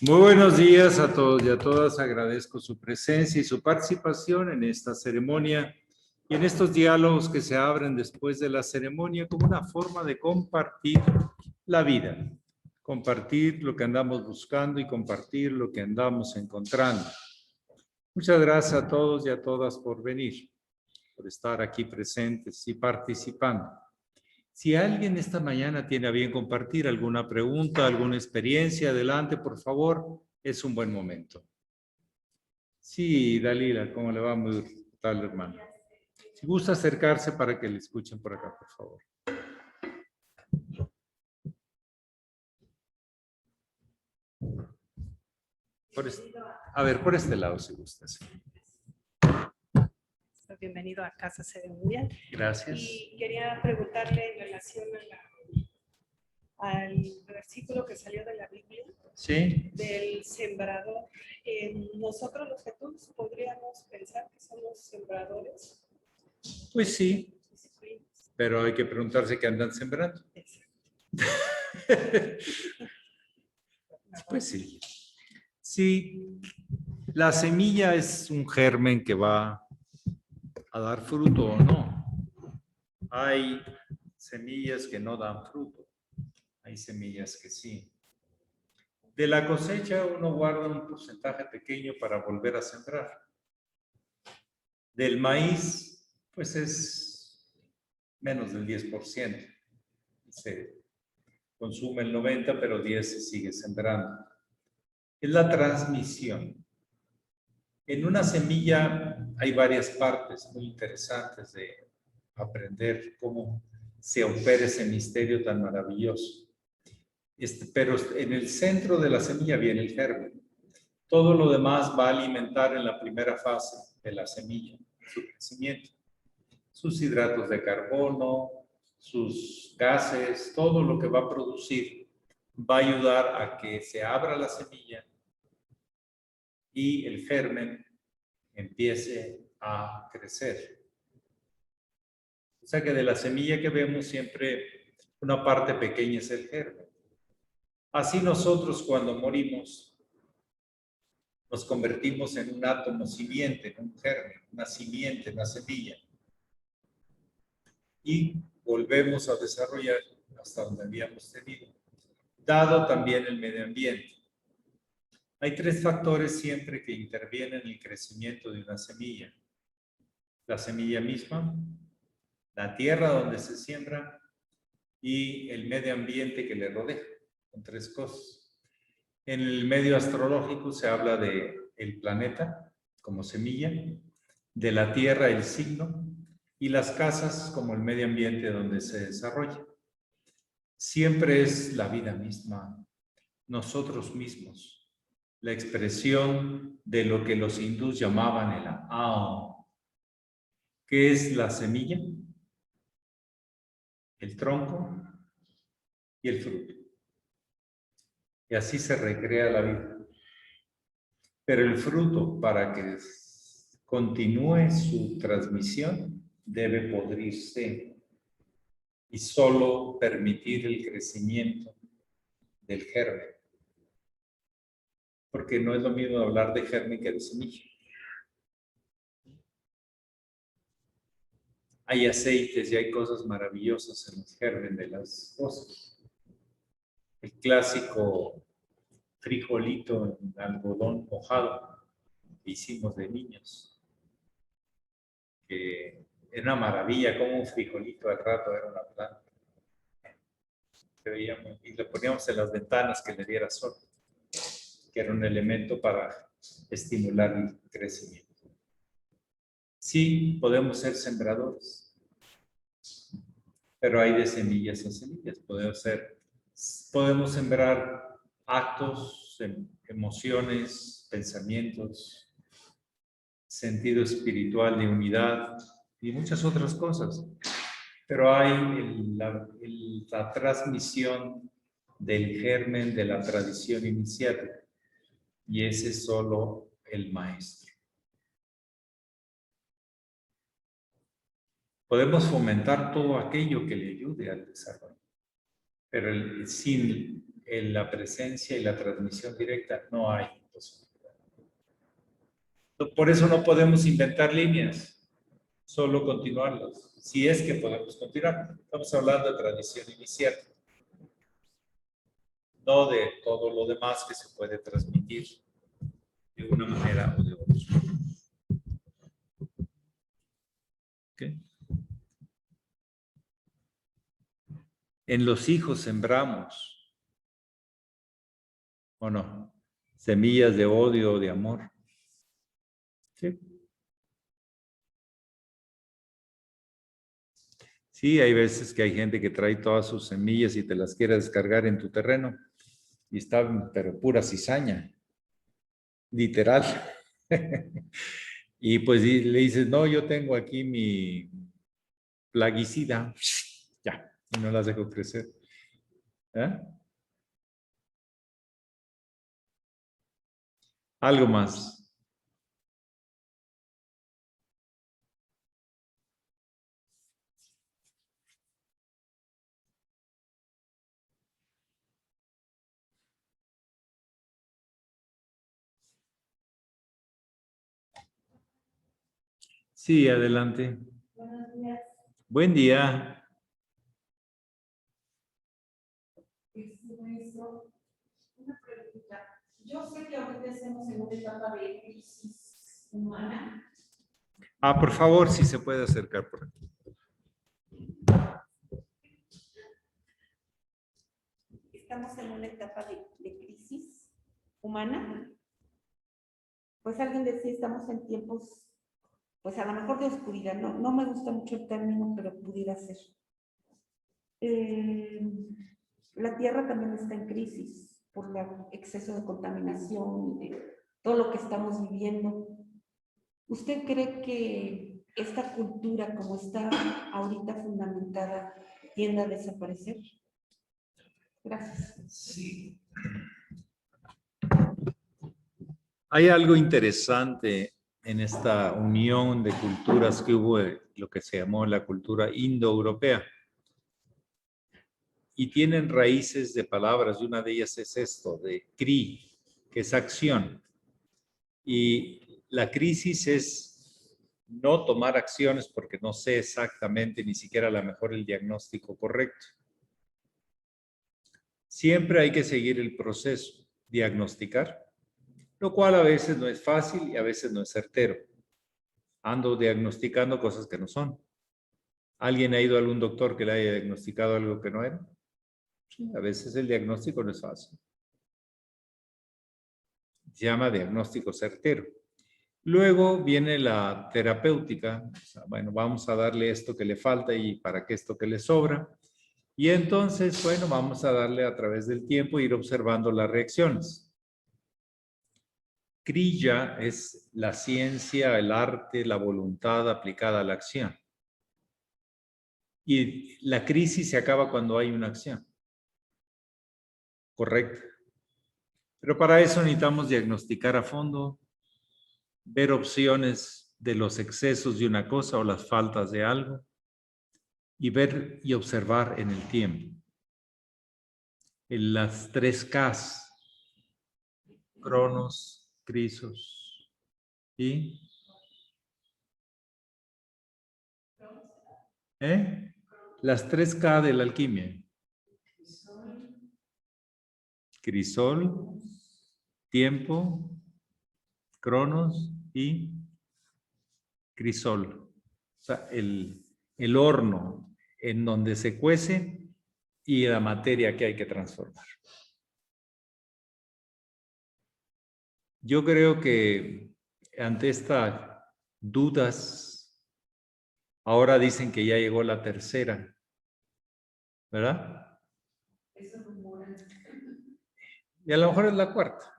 Muy buenos días a todos y a todas. Agradezco su presencia y su participación en esta ceremonia y en estos diálogos que se abren después de la ceremonia como una forma de compartir la vida, compartir lo que andamos buscando y compartir lo que andamos encontrando. Muchas gracias a todos y a todas por venir, por estar aquí presentes y participando. Si alguien esta mañana tiene a bien compartir alguna pregunta, alguna experiencia, adelante, por favor, es un buen momento. Sí, Dalila, ¿cómo le va? Muy tal, hermano. Si gusta acercarse para que le escuchen por acá, por favor. A ver, por este lado, si gustas. Bienvenido a Casa Ceremonial. Gracias. Y quería preguntarle en relación al versículo que salió de la Biblia, Sí. del sembrador. Nosotros los Jesús podríamos pensar que somos sembradores. Pues sí, pero hay que preguntarse qué andan sembrando. Pues sí. Sí, la semilla es un germen que va a dar fruto o no. Hay semillas que no dan fruto, hay semillas que sí. De la cosecha uno guarda un porcentaje pequeño para volver a sembrar. Del maíz, pues es menos del 10%. Se consume el 90%, pero 10% se sigue sembrando. Es la transmisión. En una semilla hay varias partes muy interesantes de aprender cómo se opera ese misterio tan maravilloso. Pero en el centro de la semilla viene el germen. Todo lo demás va a alimentar en la primera fase de la semilla, su crecimiento. Sus hidratos de carbono, sus gases, todo lo que va a producir va a ayudar a que se abra la semilla y el germen empiece a crecer. O sea que de la semilla que vemos siempre una parte pequeña es el germen. Así nosotros cuando morimos nos convertimos en un átomo simiente, en un germen, una simiente, una semilla. Y volvemos a desarrollar hasta donde habíamos tenido, dado también el medio ambiente. Hay 3 factores siempre que intervienen en el crecimiento de una semilla. La semilla misma, la tierra donde se siembra y el medio ambiente que le rodea. Son 3 cosas. En el medio astrológico se habla de el planeta como semilla, de la tierra el signo y las casas como el medio ambiente donde se desarrolla. Siempre es la vida misma, nosotros mismos, la expresión de lo que los hindús llamaban el Aum. ¿Qué es la semilla? El tronco y el fruto. Y así se recrea la vida. Pero el fruto, para que continúe su transmisión, debe podrirse y solo permitir el crecimiento del germen. Porque no es lo mismo hablar de germen que de semilla. Hay aceites y hay cosas maravillosas en el germen de las cosas. El clásico frijolito en algodón mojado que hicimos de niños, que era una maravilla, como un frijolito al rato era una planta. Que veíamos, y lo poníamos en las ventanas que le diera sol, que era un elemento para estimular el crecimiento. Sí, podemos ser sembradores, pero hay de semillas a semillas. Podemos sembrar actos, emociones, pensamientos, sentido espiritual de unidad y muchas otras cosas. Pero hay la transmisión del germen de la tradición iniciática y ese es solo el maestro. Podemos fomentar todo aquello que le ayude al desarrollo, pero sin en la presencia y la transmisión directa, no hay posibilidad. Por eso no podemos inventar líneas, solo continuarlas. Si es que podemos continuar. Estamos hablando de tradición inicial, no de todo lo demás que se puede transmitir de una manera o de otra. ¿Okay? En los hijos sembramos, ¿o no? Semillas de odio o de amor. ¿Sí? Sí, hay veces que hay gente que trae todas sus semillas y te las quiere descargar en tu terreno y está, pero pura cizaña, literal. Y pues le dices, no, yo tengo aquí mi plaguicida, ya, y no las dejo crecer. ¿Eh? Algo más. Sí, adelante. Buenos días. Buen día. Maestro, una pregunta. Yo sé que ahorita estamos en una etapa de crisis humana. Ah, por favor, si se puede acercar por aquí. Estamos en una etapa de crisis humana. Pues alguien decía, estamos en tiempos, pues a lo mejor de oscuridad. No me gusta mucho el término, pero pudiera ser. La Tierra también está en crisis por el exceso de contaminación y de todo lo que estamos viviendo. ¿Usted cree que esta cultura, como está ahorita fundamentada, tiende a desaparecer? Gracias. Sí. Hay algo interesante en esta unión de culturas que hubo, lo que se llamó la cultura indoeuropea. Y tienen raíces de palabras, y una de ellas es esto, de cri, que es acción. Y la crisis es no tomar acciones porque no sé exactamente ni siquiera a lo mejor el diagnóstico correcto. Siempre hay que seguir el proceso, diagnosticar, lo cual a veces no es fácil y a veces no es certero. Ando diagnosticando cosas que no son. ¿Alguien ha ido a algún doctor que le haya diagnosticado algo que no era? Sí, a veces el diagnóstico no es fácil. Se llama diagnóstico certero. Luego viene la terapéutica. O sea, bueno, vamos a darle esto que le falta y para qué esto que le sobra. Y entonces, bueno, vamos a darle a través del tiempo ir observando las reacciones. Kriya es la ciencia, el arte, la voluntad aplicada a la acción. Y la crisis se acaba cuando hay una acción. Correcto. Pero para eso necesitamos diagnosticar a fondo, ver opciones de los excesos de una cosa o las faltas de algo y ver y observar en el tiempo. En las 3 Ks, Cronos, Crisos y... Las 3 K de la alquimia. Crisol, tiempo, Cronos y crisol. O sea, el horno en donde se cuece y la materia que hay que transformar. Yo creo que ante estas dudas, ahora dicen que ya llegó la tercera, ¿verdad? Eso rumora. Y a lo mejor es la cuarta.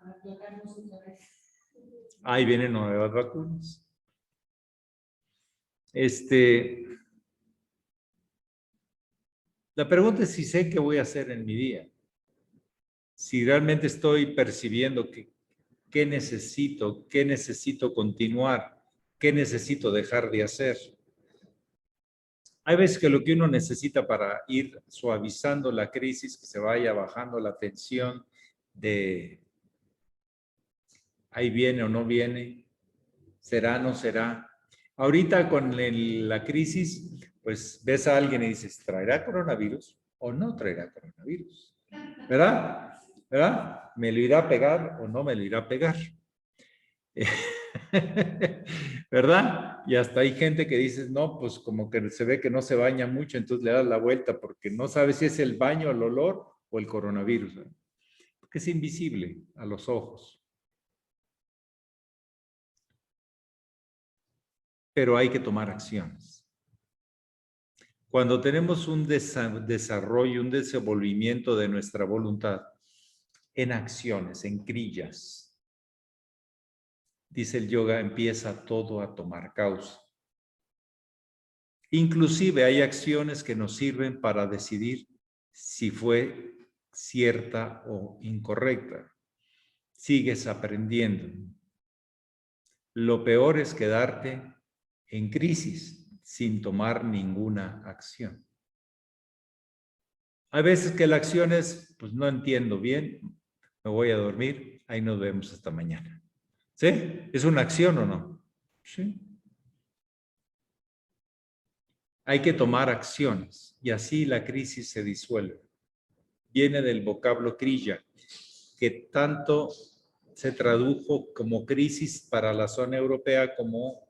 Ahí vienen nuevas vacunas. La pregunta es si sé qué voy a hacer en mi día. Si realmente estoy percibiendo qué necesito continuar, qué necesito dejar de hacer. Hay veces que lo que uno necesita para ir suavizando la crisis, que se vaya bajando la tensión de ahí viene o no viene, será, no será. Ahorita con la crisis, pues ves a alguien y dices, ¿traerá coronavirus o no traerá coronavirus? ¿Verdad? ¿Verdad? ¿Me lo irá a pegar o no me lo irá a pegar? ¿Verdad? Y hasta hay gente que dice, no, pues como que se ve que no se baña mucho, entonces le das la vuelta porque no sabe si es el baño, el olor o el coronavirus, ¿verdad? Porque es invisible a los ojos. Pero hay que tomar acciones. Cuando tenemos un desarrollo, un desenvolvimiento de nuestra voluntad en acciones, en crillas, dice el yoga, empieza todo a tomar causa. Inclusive hay acciones que nos sirven para decidir si fue cierta o incorrecta. Sigues aprendiendo. Lo peor es quedarte en crisis sin tomar ninguna acción. Hay veces que la acción es, pues no entiendo bien, me voy a dormir, ahí nos vemos hasta mañana. ¿Sí? ¿Es una acción o no? Sí. Hay que tomar acciones y así la crisis se disuelve. Viene del vocablo kriya, que tanto se tradujo como crisis para la zona europea como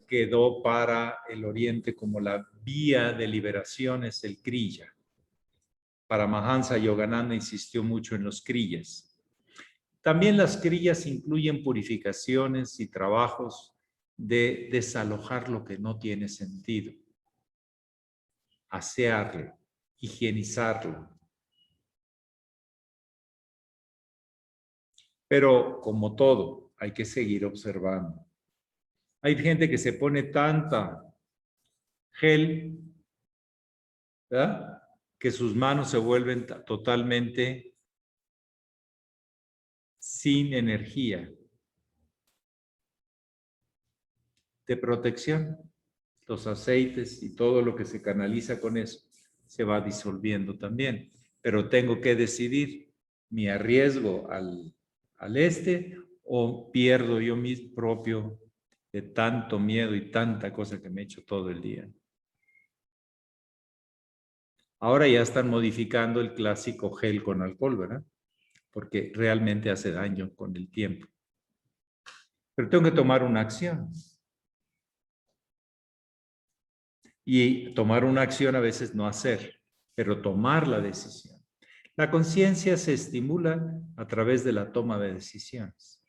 quedó para el oriente como la vía de liberación es el kriya. Paramahansa Yogananda insistió mucho en los kriyas. También las crillas incluyen purificaciones y trabajos de desalojar lo que no tiene sentido, asearlo, higienizarlo. Pero como todo, hay que seguir observando. Hay gente que se pone tanta gel, ¿verdad? Que sus manos se vuelven totalmente sin energía de protección. Los aceites y todo lo que se canaliza con eso se va disolviendo también. Pero tengo que decidir, ¿me arriesgo al o pierdo yo mi propio de tanto miedo y tanta cosa que me he hecho todo el día? Ahora ya están modificando el clásico gel con alcohol, ¿verdad? Porque realmente hace daño con el tiempo. Pero tengo que tomar una acción. Y tomar una acción a veces no hacer, pero tomar la decisión. La conciencia se estimula a través de la toma de decisiones.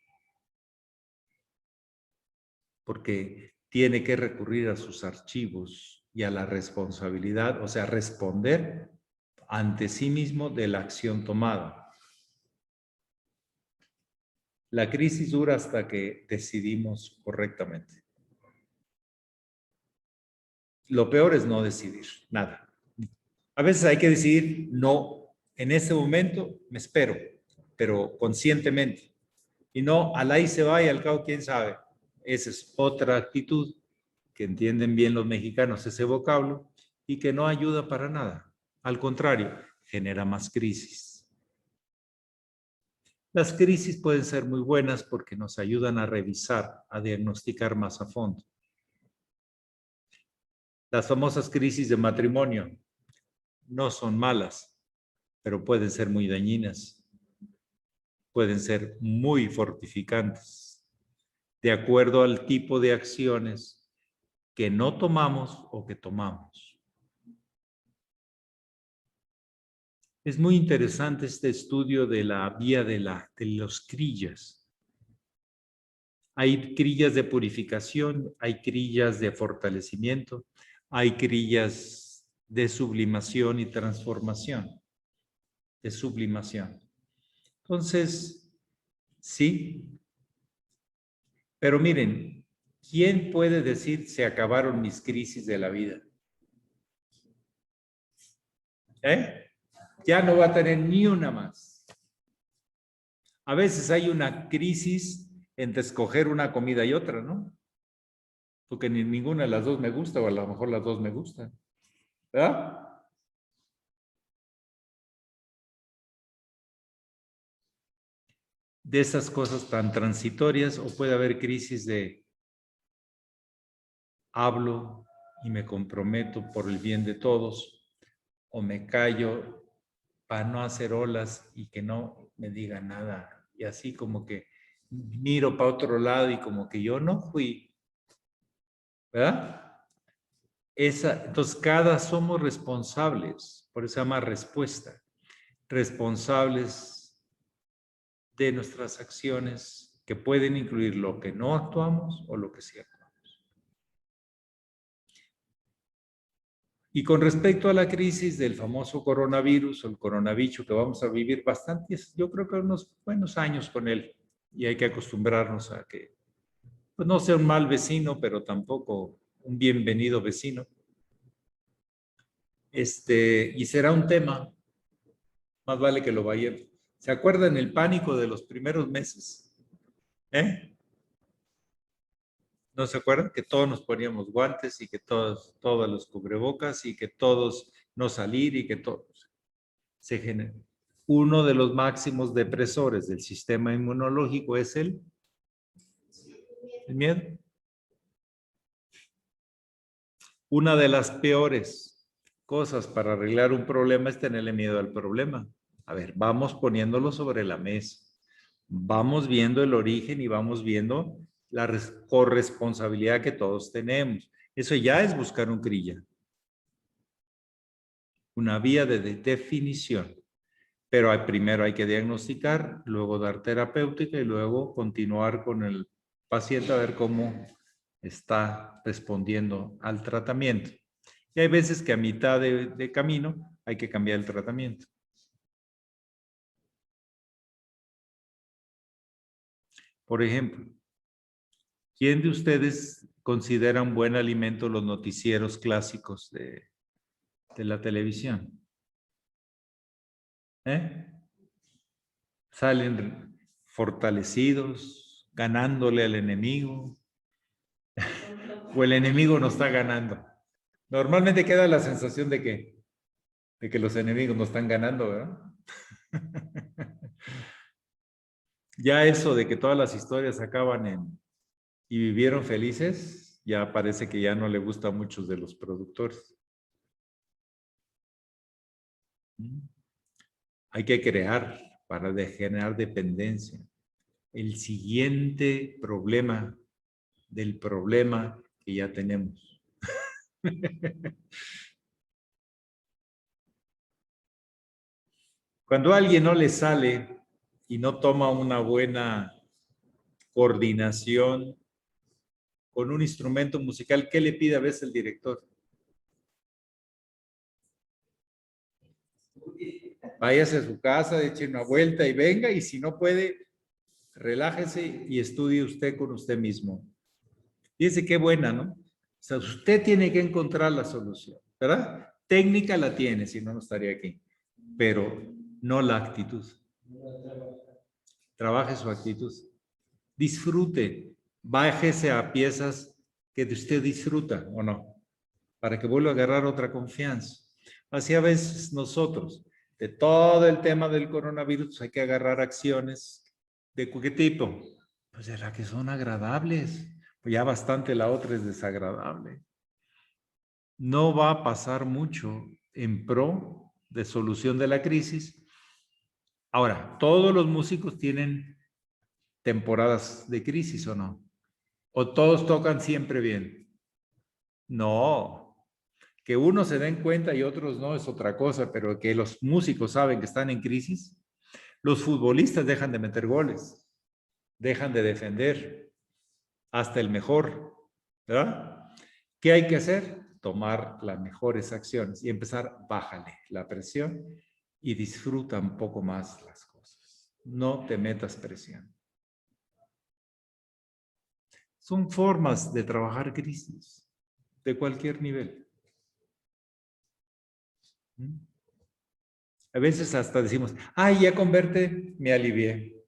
Porque tiene que recurrir a sus archivos y a la responsabilidad, o sea, responder ante sí mismo de la acción tomada. La crisis dura hasta que decidimos correctamente. Lo peor es no decidir nada. A veces hay que decidir, no, en este momento me espero, pero conscientemente. Y no, al ahí se va y al cabo, quién sabe. Esa es otra actitud que entienden bien los mexicanos, ese vocablo, y que no ayuda para nada. Al contrario, genera más crisis. Las crisis pueden ser muy buenas porque nos ayudan a revisar, a diagnosticar más a fondo. Las famosas crisis de matrimonio no son malas, pero pueden ser muy dañinas. Pueden ser muy fortificantes, de acuerdo al tipo de acciones que no tomamos o que tomamos. Es muy interesante este estudio de la vía de los kriyas. Hay kriyas de purificación, hay kriyas de fortalecimiento, hay kriyas de sublimación y transformación, de sublimación. Entonces, sí, pero miren, ¿quién puede decir se acabaron mis crisis de la vida? Ya no va a tener ni una más. A veces hay una crisis entre escoger una comida y otra, ¿no? Porque ni ninguna de las dos me gusta, o a lo mejor las dos me gustan. ¿verdad? De esas cosas tan transitorias, o puede haber crisis de hablo y me comprometo por el bien de todos, o me callo para no hacer olas y que no me diga nada. Y así como que miro para otro lado y como que yo no fui, ¿verdad? Entonces, somos responsables, por eso se llama respuesta, responsables de nuestras acciones que pueden incluir lo que no actuamos o lo que sí actuamos. Y con respecto a la crisis del famoso coronavirus o el coronavirus que vamos a vivir bastantes, yo creo que unos buenos años con él, y hay que acostumbrarnos a que pues no sea un mal vecino, pero tampoco un bienvenido vecino. Y será un tema, más vale que lo vaya. ¿Se acuerdan el pánico de los primeros meses? ¿No se acuerdan? Que todos nos poníamos guantes y que todos los cubrebocas y que todos no salir y que todos se genera. Uno de los máximos depresores del sistema inmunológico es el miedo. Una de las peores cosas para arreglar un problema es tenerle miedo al problema. A ver, vamos poniéndolo sobre la mesa. Vamos viendo el origen y vamos viendo la corresponsabilidad que todos tenemos. Eso ya es buscar un crilla. Una vía de definición. Pero primero hay que diagnosticar, luego dar terapéutica y luego continuar con el paciente a ver cómo está respondiendo al tratamiento. Y hay veces que a mitad de camino hay que cambiar el tratamiento. Por ejemplo, ¿quién de ustedes considera un buen alimento los noticieros clásicos de la televisión? Salen fortalecidos, ganándole al enemigo, o el enemigo nos está ganando. Normalmente queda la sensación de que los enemigos nos están ganando, ¿verdad? Ya eso de que todas las historias acaban y vivieron felices, ya parece que ya no le gusta a muchos de los productores. Hay que crear para generar dependencia. El siguiente problema del problema que ya tenemos. Cuando a alguien no le sale y no toma una buena coordinación con un instrumento musical, ¿qué le pide a veces el director? Váyase a su casa, eche una vuelta y venga, y si no puede, relájese y estudie usted con usted mismo. Fíjese qué buena, ¿no? O sea, usted tiene que encontrar la solución, ¿verdad? Técnica la tiene, si no, no estaría aquí, pero no la actitud. Trabaje su actitud. Disfrute, bájese a piezas que de usted disfruta, ¿o no? Para que vuelva a agarrar otra confianza. Así a veces nosotros, de todo el tema del coronavirus, hay que agarrar acciones de qué tipo. Pues de las que son agradables. Pues ya bastante la otra es desagradable. No va a pasar mucho en pro de solución de la crisis. Ahora, todos los músicos tienen temporadas de crisis, ¿o no? ¿O todos tocan siempre bien? No. Que unos se den cuenta y otros no es otra cosa, pero que los músicos saben que están en crisis. Los futbolistas dejan de meter goles, dejan de defender, hasta el mejor, ¿verdad? ¿Qué hay que hacer? Tomar las mejores acciones y empezar, bájale la presión y disfruta un poco más las cosas. No te metas presión. Son formas de trabajar crisis de cualquier nivel. A veces hasta decimos, ay, ya con verte me alivié.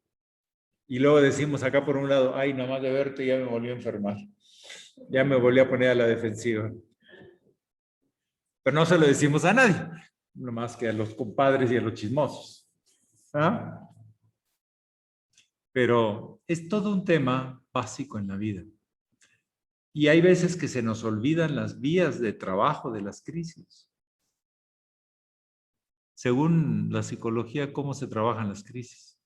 Y luego decimos acá por un lado, ay, nomás de verte ya me volví a enfermar. Ya me volví a poner a la defensiva. Pero no se lo decimos a nadie, nomás que a los compadres y a los chismosos. ¿Ah? Pero es todo un tema básico en la vida. Y hay veces que se nos olvidan las vías de trabajo de las crisis. Según la psicología, ¿cómo se trabajan las crisis?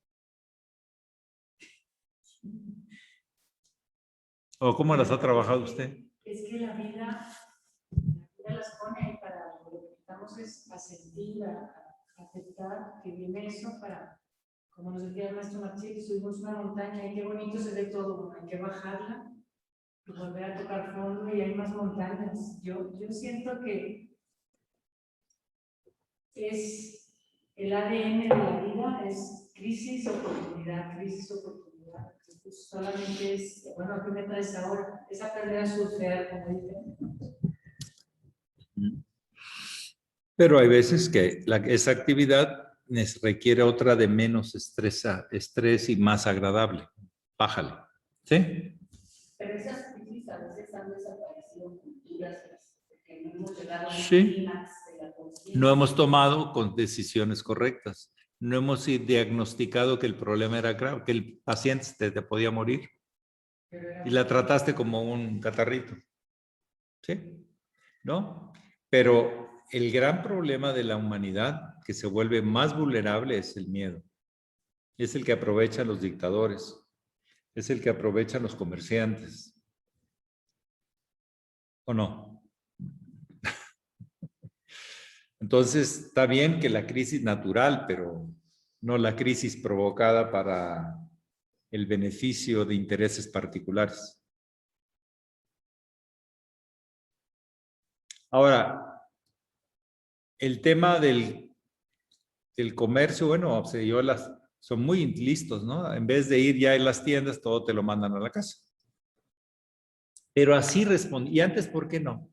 ¿O cómo las ha trabajado usted? Es que la vida las pone ahí para lo que necesitamos es a sentir, a aceptar que viene eso para, como nos decía el maestro Marchí, subimos una montaña y qué bonito se ve todo, hay que bajarla y volver a tocar fondo y hay más montañas. Yo siento que es el ADN de la vida, es crisis, oportunidad, crisis, oportunidad. Entonces, solamente es, bueno, ¿qué me traes ahora? Es aprender a surfear, como dicen. Pero hay veces que esa actividad requiere otra de menos estrés y más agradable. Bájale. ¿Sí? Pero esas crisis a veces han desaparecido culturas porque no hemos llegado a un Sí. clímax de la conciencia. No hemos tomado con decisiones correctas. No hemos diagnosticado que el problema era grave, que el paciente te podía morir. Y la trataste como un catarrito. ¿Sí? ¿No? Pero el gran problema de la humanidad que se vuelve más vulnerable es el miedo. Es el que aprovechan los dictadores. Es el que aprovechan los comerciantes. ¿O no? Entonces, está bien que la crisis natural, pero no la crisis provocada para el beneficio de intereses particulares. Ahora, el tema del comercio, bueno, son muy listos, ¿no? En vez de ir ya en las tiendas, todo te lo mandan a la casa. Pero así respondí. ¿Y antes por qué no?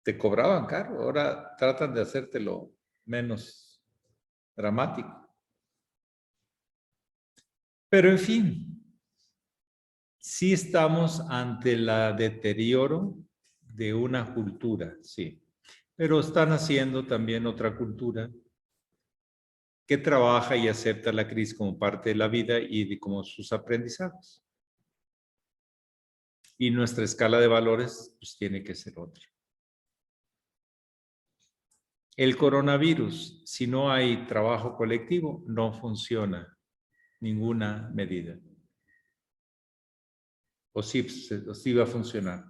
Te cobraban caro, ahora tratan de hacértelo menos dramático. Pero en fin, sí estamos ante el deterioro de una cultura, sí. Pero están haciendo también otra cultura que trabaja y acepta la crisis como parte de la vida y como sus aprendizajes. Y nuestra escala de valores pues tiene que ser otra. El coronavirus, si no hay trabajo colectivo, no funciona ninguna medida. O sí va a funcionar.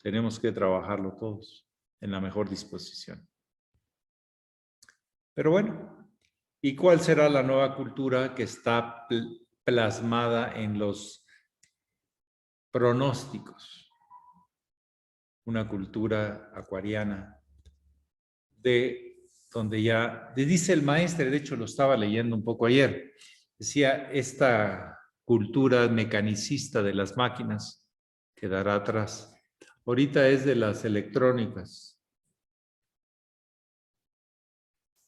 Tenemos que trabajarlo todos en la mejor disposición. Pero bueno, ¿y cuál será la nueva cultura que está plasmada en los pronósticos? Una cultura acuariana donde ya, dice el maestro, de hecho lo estaba leyendo un poco ayer, decía, esta cultura mecanicista de las máquinas quedará atrás. Ahorita es de las electrónicas.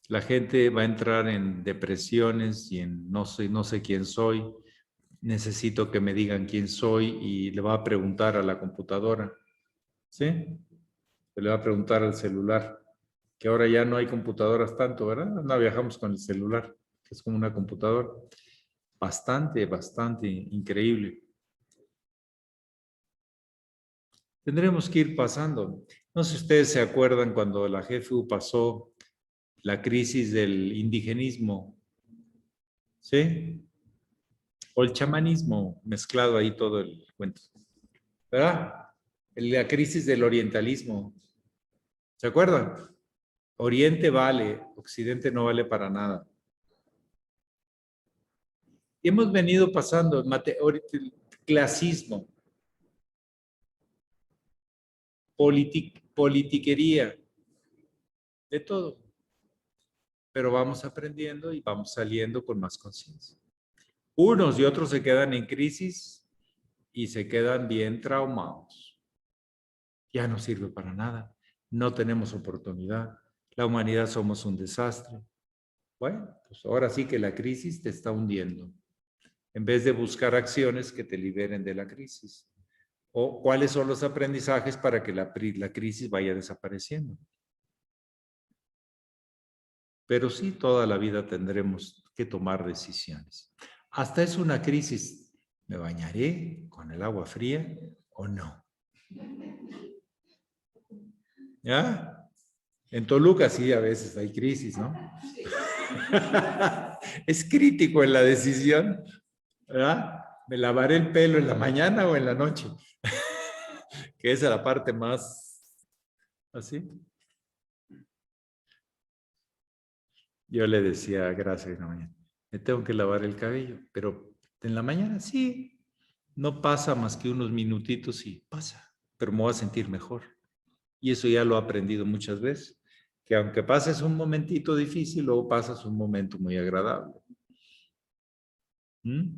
La gente va a entrar en depresiones y en no sé quién soy, necesito que me digan quién soy y le va a preguntar a la computadora, ¿sí? Le va a preguntar al celular, que ahora ya no hay computadoras tanto, ¿verdad? No viajamos con el celular, que es como una computadora. Bastante increíble. Tendremos que ir pasando. No sé si ustedes se acuerdan cuando la GFU pasó la crisis del indigenismo, ¿sí? O el chamanismo, mezclado ahí todo el cuento, ¿verdad? La crisis del orientalismo, ¿se acuerdan? Oriente vale, Occidente no vale para nada. Y hemos venido pasando clasismo, politiquería, de todo. Pero vamos aprendiendo y vamos saliendo con más conciencia. Unos y otros se quedan en crisis y se quedan bien traumados. Ya no sirve para nada. No tenemos oportunidad. La humanidad somos un desastre. Bueno, pues ahora sí que la crisis te está hundiendo. En vez de buscar acciones que te liberen de la crisis. o cuáles son los aprendizajes para que la crisis vaya desapareciendo. Pero sí, toda la vida tendremos que tomar decisiones. Hasta es una crisis. ¿Me bañaré con el agua fría o no? ¿Ya? En Toluca sí, a veces hay crisis, ¿no? Es crítico en la decisión, ¿verdad? ¿Me lavaré el pelo en la mañana o en la noche? Que esa es la parte más así. Yo le decía, gracias, en la mañana, me tengo que lavar el cabello, pero en la mañana sí, no pasa más que unos minutitos y pasa, pero me voy a sentir mejor. Y eso ya lo he aprendido muchas veces, que aunque pases un momentito difícil, luego pasas un momento muy agradable. ¿Mm?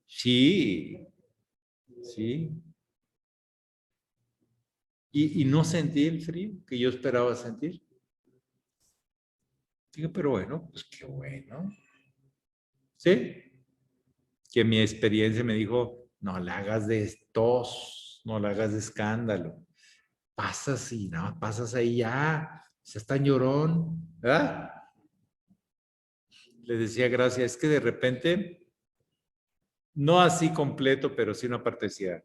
Sí, sí. Y no sentí el frío que yo esperaba sentir. Digo, pero bueno, pues qué bueno. ¿Sí? Que mi experiencia me dijo, no la hagas de tos, no la hagas de escándalo. Pasas y no, pasas ahí ya, se está llorón, ¿verdad? Le decía, gracias, es que de repente, no así completo, pero sí una parte decía,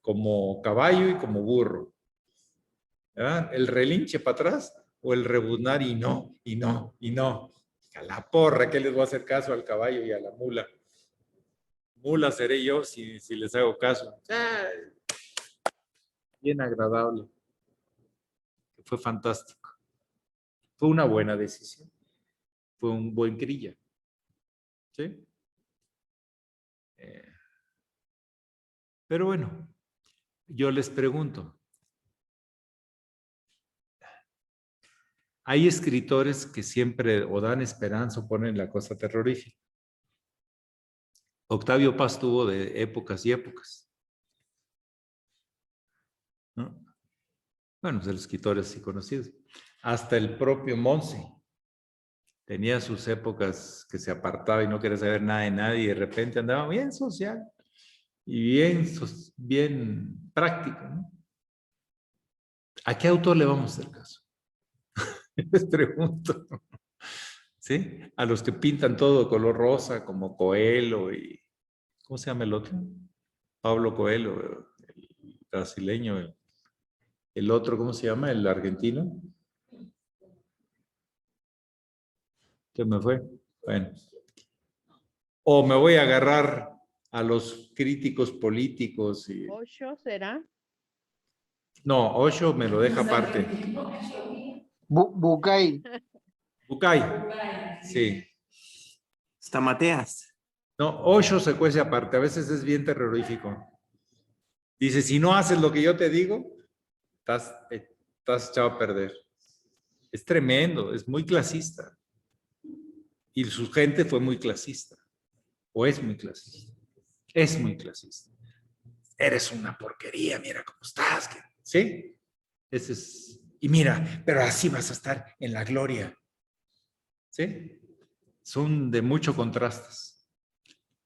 como caballo y como burro, ¿verdad? El relinche para atrás o el rebuznar y no, y no, y no. A la porra, ¿qué les voy a hacer caso al caballo y a la mula? Mula seré yo si les hago caso. Bien agradable. Fue fantástico. Fue una buena decisión. Fue un buen grilla. ¿Sí? Pero bueno, yo les pregunto. Hay escritores que siempre o dan esperanza o ponen la cosa terrorífica. Octavio Paz tuvo de épocas y épocas, ¿no? Bueno, de los escritores así conocidos. Hasta el propio Monse tenía sus épocas que se apartaba y no quería saber nada de nadie y de repente andaba bien social y bien práctico, ¿no? ¿A qué autor le vamos a hacer caso? Les pregunto. ¿Sí? A los que pintan todo de color rosa, como Coelho y... ¿Cómo se llama el otro? Pablo Coelho, el brasileño. El otro, ¿cómo se llama? El argentino. ¿Qué me fue? Bueno. O me voy a agarrar a los críticos políticos. Y... ¿Osho será? No, Osho me lo deja aparte. Bucay. Bucay. Sí. Stamateas. No, Osho se cuece aparte. A veces es bien terrorífico. Dice, si no haces lo que yo te digo, estás echado a perder. Es tremendo, es muy clasista. Y su gente fue muy clasista. O es muy clasista. Es muy clasista. Eres una porquería, mira cómo estás. ¿Sí? Ese es. Y mira, pero así vas a estar en la gloria. ¿Sí? Son de mucho contrastes.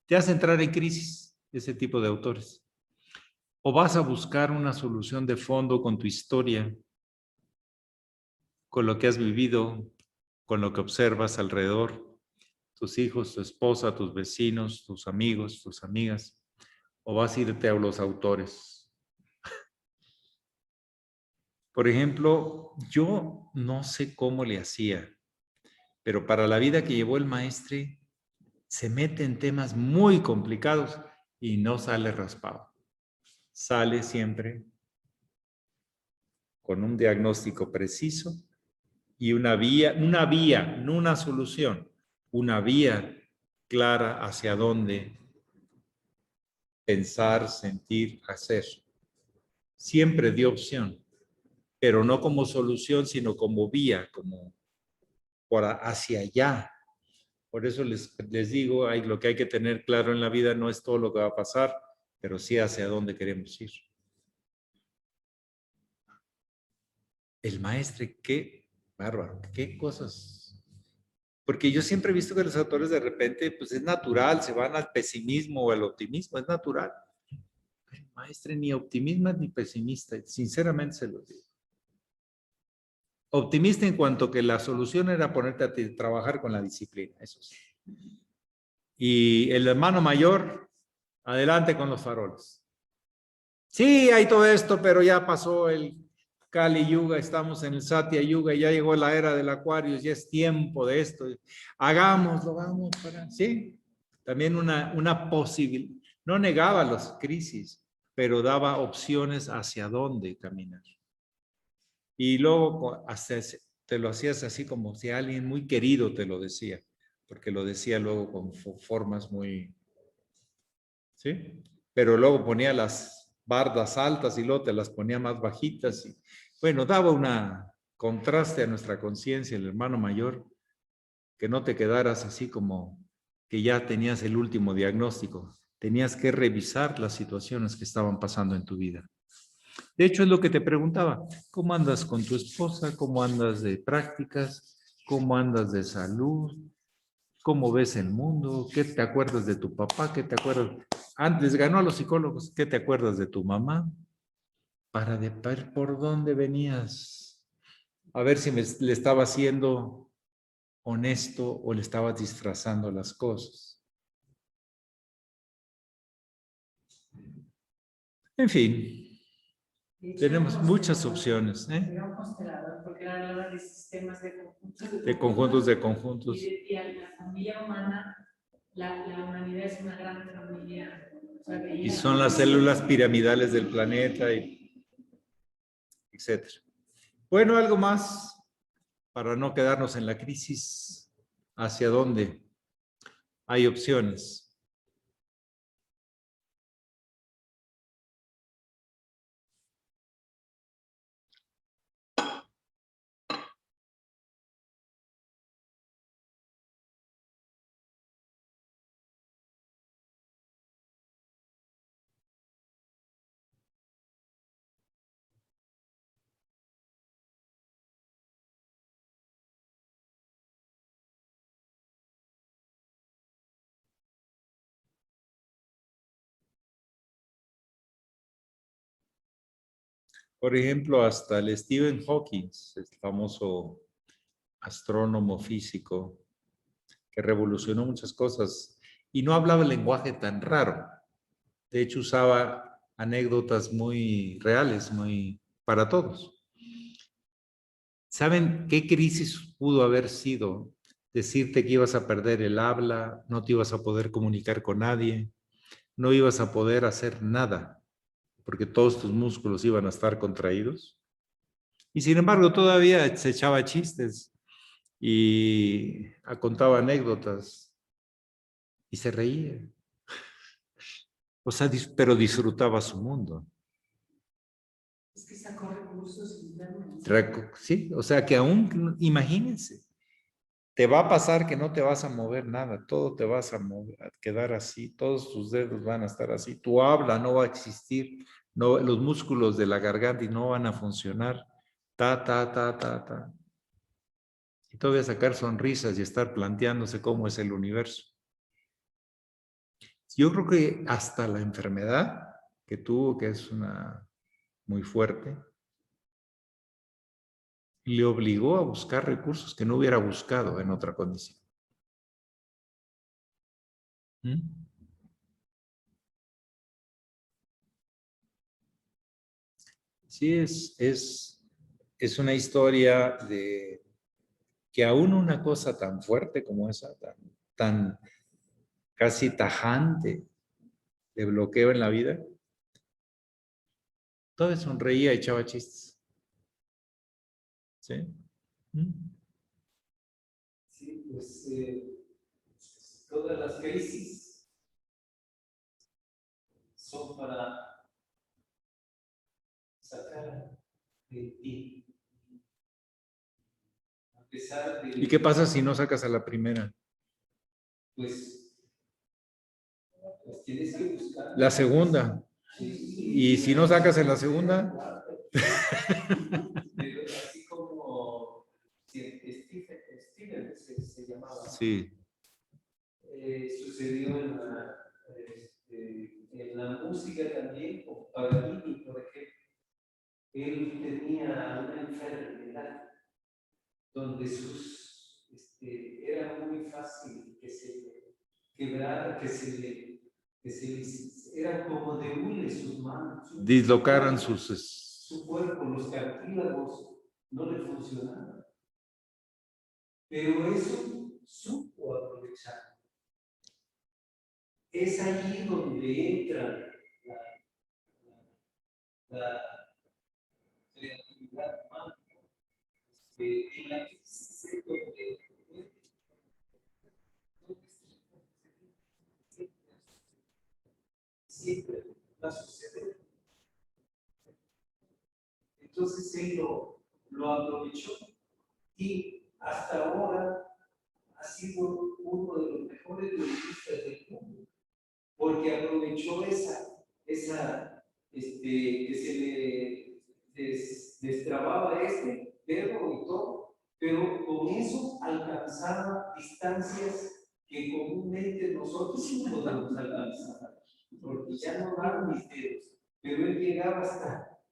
Te hace entrar en crisis ese tipo de autores. O vas a buscar una solución de fondo con tu historia, con lo que has vivido, con lo que observas alrededor, tus hijos, tu esposa, tus vecinos, tus amigos, tus amigas, o vas a irte a los autores. Por ejemplo, yo no sé cómo le hacía, pero para la vida que llevó el maestre, se mete en temas muy complicados y no sale raspado. Sale siempre con un diagnóstico preciso y una vía, no una solución, una vía clara hacia dónde pensar, sentir, hacer. Siempre dio opción, pero no como solución, sino como vía, como hacia allá. Por eso les digo, lo que hay que tener claro en la vida no es todo lo que va a pasar, pero sí hacia dónde queremos ir. El maestre, qué bárbaro, qué cosas. Porque yo siempre he visto que los autores de repente, pues es natural, se van al pesimismo o al optimismo, es natural. Maestre, ni optimista ni pesimista, sinceramente se lo digo. Optimista en cuanto que la solución era ponerte a trabajar con la disciplina, eso sí. Y el hermano mayor, adelante con los faroles. Sí, hay todo esto, pero ya pasó el Kali Yuga, estamos en el Satya Yuga, ya llegó la era del Acuario, ya es tiempo de esto. Hagámoslo, vamos para... Sí, también una posibilidad. No negaba las crisis, pero daba opciones hacia dónde caminar. Y luego hasta te lo hacías así como si alguien muy querido te lo decía, porque lo decía luego con formas muy... ¿Sí? Pero luego ponía las bardas altas y luego te las ponía más bajitas. Y, bueno, daba un contraste a nuestra conciencia, el hermano mayor, que no te quedaras así como que ya tenías el último diagnóstico. Tenías que revisar las situaciones que estaban pasando en tu vida. De hecho, es lo que te preguntaba. ¿Cómo andas con tu esposa? ¿Cómo andas de prácticas? ¿Cómo andas de salud? ¿Cómo ves el mundo? ¿Qué te acuerdas de tu papá? ¿Qué te acuerdas? Antes ganó a los psicólogos. ¿Qué te acuerdas de tu mamá? Para ver por dónde venías. A ver si le estaba siendo honesto o le estaba disfrazando las cosas. En fin, tenemos muchas opciones. Era un constelador porque era hablaba de sistemas de conjuntos. De conjuntos de conjuntos. Y la familia humana, la humanidad es una gran familia. O sea, Y son las células piramidales del planeta, etc. Bueno, algo más para no quedarnos en la crisis. ¿Hacia dónde? Hay opciones. Por ejemplo, hasta el Stephen Hawking, el famoso astrónomo físico, que revolucionó muchas cosas y no hablaba el lenguaje tan raro. De hecho, usaba anécdotas muy reales, muy para todos. ¿Saben qué crisis pudo haber sido? Decirte que ibas a perder el habla, no te ibas a poder comunicar con nadie, no ibas a poder hacer nada, porque todos tus músculos iban a estar contraídos. Y sin embargo, todavía se echaba chistes y contaba anécdotas y se reía. O sea, pero disfrutaba su mundo. Es que sacó recursos internos. Sí, o sea que aún, imagínense, te va a pasar que no te vas a mover nada, todo te vas a quedar así, todos tus dedos van a estar así, tu habla no va a existir, no, los músculos de la garganta no van a funcionar, ta. Y todavía sacar sonrisas y estar planteándose cómo es el universo. Yo creo que hasta la enfermedad que tuvo, que es una muy fuerte, le obligó a buscar recursos que no hubiera buscado en otra condición. ¿Mm? Sí, es una historia de que aún una cosa tan fuerte como esa, tan casi tajante de bloqueo en la vida, todavía sonreía y echaba chistes. ¿Sí? ¿Mm? Sí, pues todas las crisis son para sacar de ti. A pesar de... ¿Y qué pasa si no sacas a la primera? Pues tienes que buscar. La segunda. Sí. Y si no sacas en la segunda. Pero así como Steven se llamaba. Sí. Sucedió en la música también Paganini, por ejemplo, él tenía una enfermedad donde era muy fácil que se quebrara, era como de hule sus manos. Dislocaran Su cuerpo, los cartílagos no le funcionaban. Pero eso supo aprovechar. Es allí donde entra la creatividad humana, en la que se siempre va a suceder. Entonces él lo aprovechó y hasta ahora ha sido uno de los mejores violinistas del mundo, porque aprovechó que se le destrababa dedo y todo, pero con eso alcanzaba distancias que comúnmente nosotros no podemos alcanzar, porque ya no dan mis dedos, pero él llegaba hasta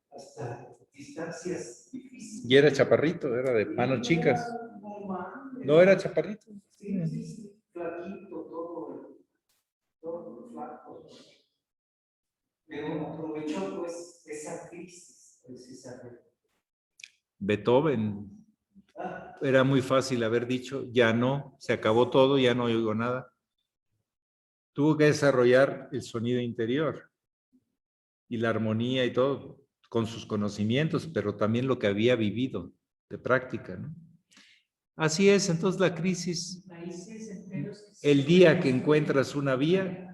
distancias difíciles. Y era chaparrito, era de manos chicas. No era chaparrito. Sí, flaquito, todo flaco. Pero aprovechó pues esa crisis precisamente. Beethoven, era muy fácil haber dicho, ya no, se acabó todo, ya no oigo nada. Tuvo que desarrollar el sonido interior y la armonía y todo, con sus conocimientos, pero también lo que había vivido de práctica, ¿no? Así es, entonces la crisis, el día que encuentras una vía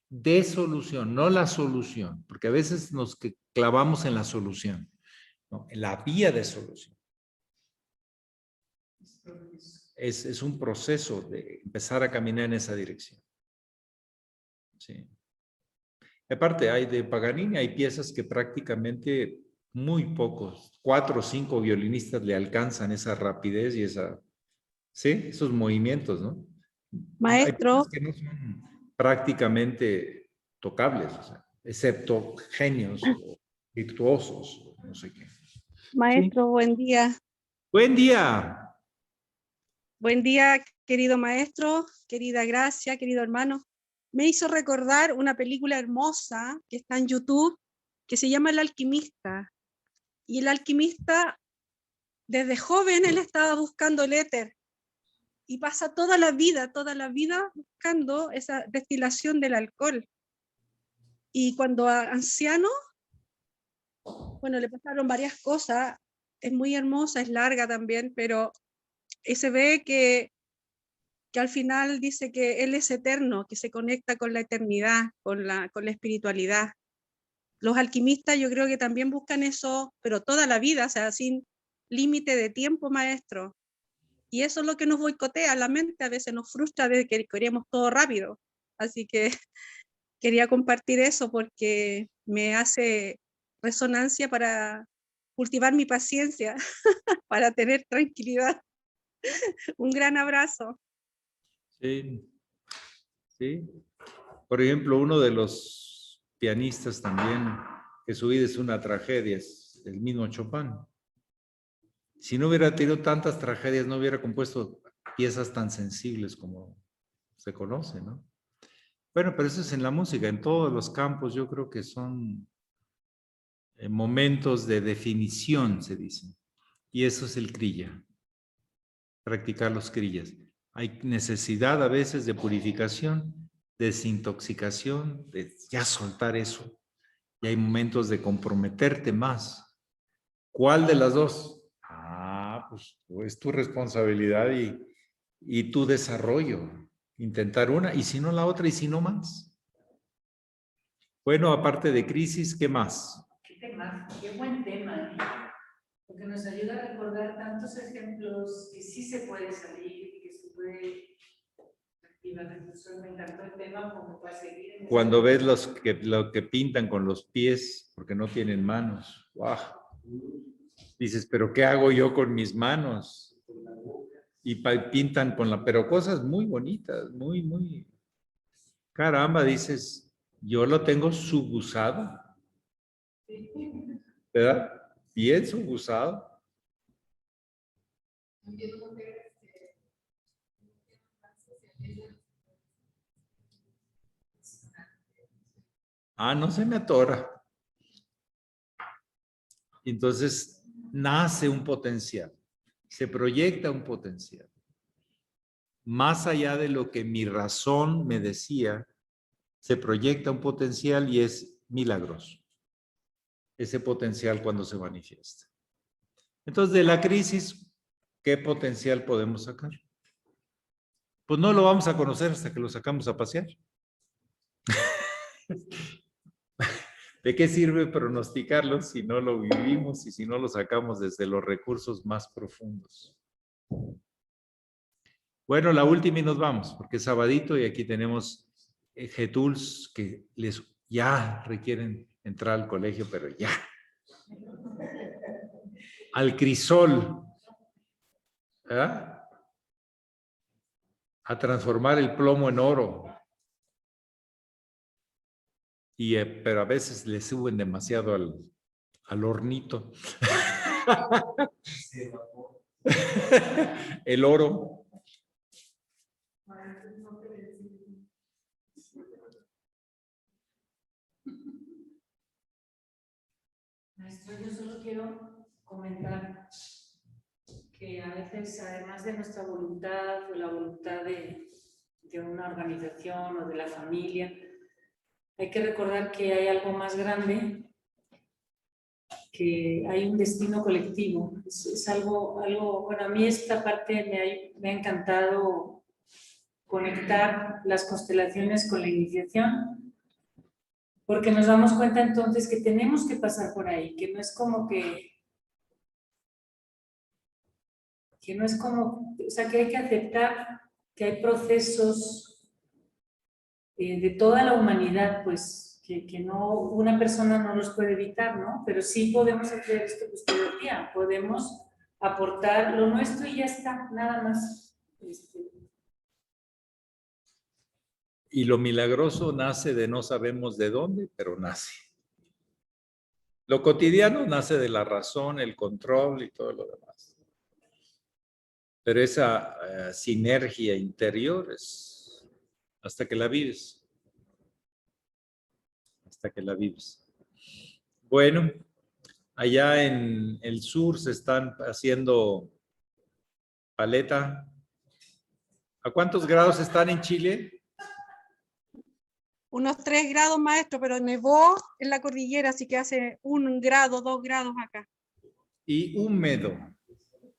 de solución, no la solución, porque a veces nos clavamos en la solución, no, en la vía de solución. Es un proceso de empezar a caminar en esa dirección. Sí. Aparte, hay de Paganini, hay piezas que prácticamente muy pocos, 4 o 5 violinistas le alcanzan esa rapidez y esos movimientos, ¿no? Maestro, Hay piezas que no son prácticamente tocables, o sea, excepto genios o virtuosos, o no sé qué. Sí. maestro, buen día. Buen día. Buen día, querido maestro, querida Gracia, querido hermano. Me hizo recordar una película hermosa que está en YouTube, que se llama El Alquimista. Y el alquimista, desde joven, él estaba buscando el éter. Y pasa toda la vida buscando esa destilación del alcohol. Y cuando anciano, bueno, le pasaron varias cosas. Es muy hermosa, es larga también, pero se ve que al final dice que él es eterno, que se conecta con la eternidad, con la espiritualidad. Los alquimistas yo creo que también buscan eso, pero toda la vida, o sea, sin límite de tiempo, maestro. Y eso es lo que nos boicotea la mente, a veces nos frustra de que queremos todo rápido. Así que quería compartir eso porque me hace resonancia para cultivar mi paciencia, para tener tranquilidad. Un gran abrazo. Sí, sí. Por ejemplo, uno de los pianistas también, que su vida es una tragedia, es el mismo Chopin. Si no hubiera tenido tantas tragedias, no hubiera compuesto piezas tan sensibles como se conoce, ¿no? Bueno, pero eso es en la música, en todos los campos yo creo que son momentos de definición, se dice. Y eso es el crilla, practicar los crillas. Hay necesidad a veces de purificación, desintoxicación, de ya soltar eso. Y hay momentos de comprometerte más. ¿Cuál de las dos? Pues es tu responsabilidad y tu desarrollo. Intentar una y si no la otra y si no más. Bueno, aparte de crisis, ¿qué más? Qué tema, qué buen tema, ¿eh? Porque nos ayuda a recordar tantos ejemplos que sí se puede salir, que se puede activar. Me encantó el tema como para seguir. Cuando ves lo que pintan con los pies porque no tienen manos. ¡Wow! Dices, ¿pero qué hago yo con mis manos? Y pintan pero cosas muy bonitas, muy, muy. Caramba, dices, Yo lo tengo subusado, ¿verdad? Bien subusado. Ah, no se me atora. Entonces, nace un potencial, se proyecta un potencial. Más allá de lo que mi razón me decía, se proyecta un potencial y es milagroso. Ese potencial cuando se manifiesta. Entonces, de la crisis, ¿qué potencial podemos sacar? Pues no lo vamos a conocer hasta que lo sacamos a pasear. ¿De qué sirve pronosticarlo si no lo vivimos y si no lo sacamos desde los recursos más profundos? Bueno, la última y nos vamos, porque es sabadito y aquí tenemos G-Tools que ya requieren entrar al colegio, pero ya. Al crisol, ¿verdad? A transformar el plomo en oro. Pero a veces le suben demasiado al hornito. El oro. Maestro, yo solo quiero comentar que a veces, además de nuestra voluntad o la voluntad de una organización o de la familia, hay que recordar que hay algo más grande, que hay un destino colectivo. Es algo, bueno, a mí esta parte me ha encantado conectar las constelaciones con la iniciación, porque nos damos cuenta entonces que tenemos que pasar por ahí, que no es como o sea, que hay que aceptar que hay procesos de toda la humanidad, pues, que no, una persona no los puede evitar, ¿no? Pero sí podemos hacer esto que usted decía, podemos aportar lo nuestro y ya está, nada más. Y lo milagroso nace de no sabemos de dónde, pero nace. Lo cotidiano nace de la razón, el control y todo lo demás. Pero esa sinergia interior es hasta que la vives. Hasta que la vives. Bueno, allá en el sur se están haciendo paleta. ¿A cuántos grados están en Chile? Unos 3 grados, maestro, pero nevó en la cordillera, así que hace 1 grado, 2 grados acá. Y húmedo.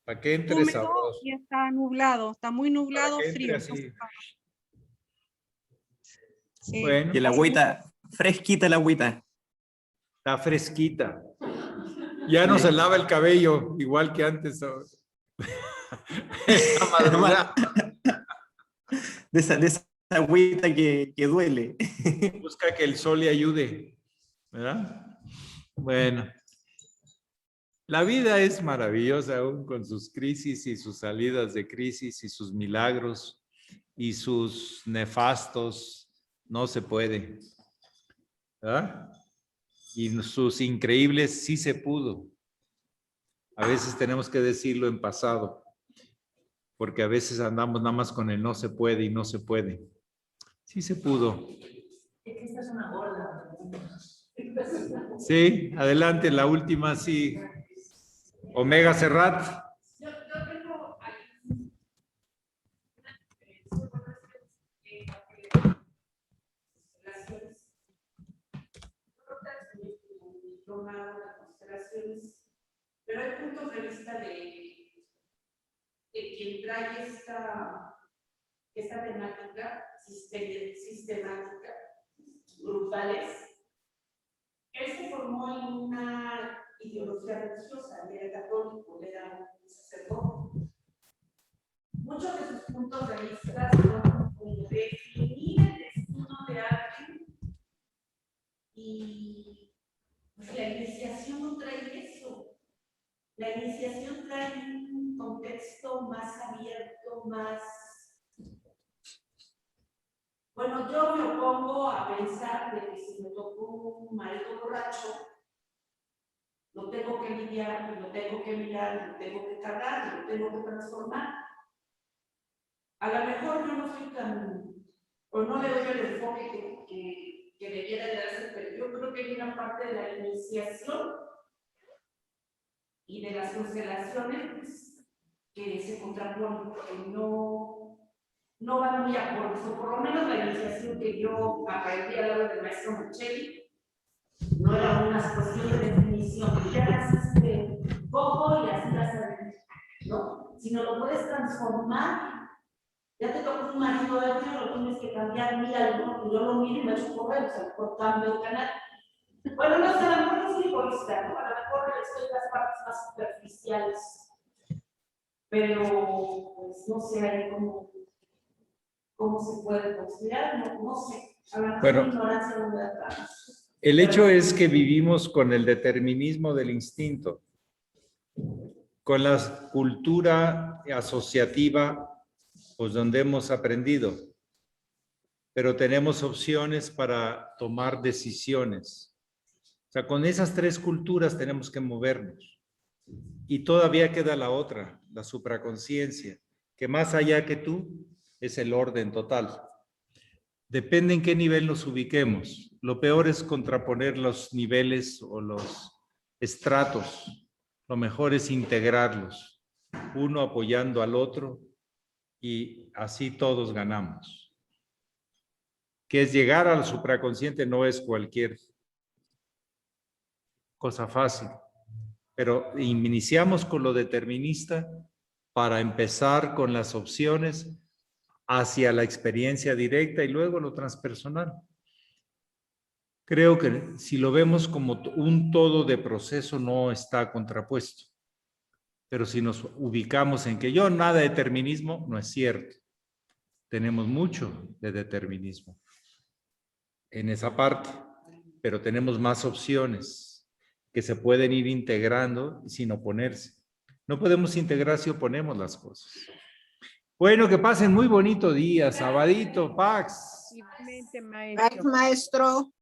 Para que entre Húmedo sabroso. y está nublado, está muy nublado, Para que entre frío. así. Sí. Bueno, Y el agüita, fresquita el agüita. está fresquita. Ya no se lava el cabello, igual que antes. Esta madrugada. De esa agüita que duele. Busca que el sol le ayude, ¿verdad? Bueno, la vida es maravillosa aún con sus crisis y sus salidas de crisis y sus milagros y sus nefastos. No se puede, ¿verdad? Y sus increíbles sí se pudo. A veces tenemos que decirlo en pasado, porque a veces andamos nada más con el no se puede y no se puede. Sí se pudo. Es que esta es una gorda. Sí, adelante, la última, sí. Omega Serrat. Yo tengo ahí una experiencia con las tomado las constelaciones, pero hay puntos de vista de quien trae esta temática sistemática, grupales. Él se formó en una ideología religiosa, él era católico, él era un sacerdote. Muchos de sus puntos de vista son como definir el destino de alguien y pues, la iniciación no trae eso. La iniciación trae un contexto más abierto, más Bueno, yo me opongo a pensar de que si me tocó un marido borracho, lo tengo que lidiar, y lo tengo que mirar, y lo tengo que cargar, y lo tengo que transformar. A lo mejor yo no soy tan, o no le doy el enfoque que debiera de darse, pero yo creo que hay una parte de la iniciación y de las constelaciones que se contraponen, que no van muy acordes, o por lo menos la iniciación que yo aprendí al lado del maestro Marcelli, no era una cuestión de definición, ya naciste cojo y así vas a ver, ¿no? Sino lo puedes transformar. Ya te tocó un marido de otro, lo tienes que cambiar, mira, yo lo miro y me echo correr, o sea, por cambio de canal. Bueno, no sé, a lo mejor no soy egoísta, ¿no? A lo mejor estoy en las partes más superficiales, pero pues no sé ahí cómo se puede considerar, no sé. A lo mejor Bueno, la ignorancia no me da atrás. El hecho es que vivimos con el determinismo del instinto, con la cultura asociativa, pues donde hemos aprendido, pero tenemos opciones para tomar decisiones. O sea, con esas tres culturas tenemos que movernos. Y todavía queda la otra, la supraconciencia, que más allá que tú es el orden total. Depende en qué nivel nos ubiquemos. Lo peor es contraponer los niveles o los estratos. Lo mejor es integrarlos, uno apoyando al otro y así todos ganamos. Que es llegar al supraconsciente no es cualquier cosa fácil, pero iniciamos con lo determinista para empezar con las opciones hacia la experiencia directa y luego lo transpersonal. Creo que si lo vemos como un todo de proceso no está contrapuesto, pero si nos ubicamos en que yo nada de determinismo, no es cierto. Tenemos mucho de determinismo en esa parte, pero tenemos más opciones que se pueden ir integrando sin oponerse. No podemos integrar si oponemos las cosas. Bueno, que pasen muy bonito día, sabadito, Pax. Igualmente, Bye, maestro. maestro.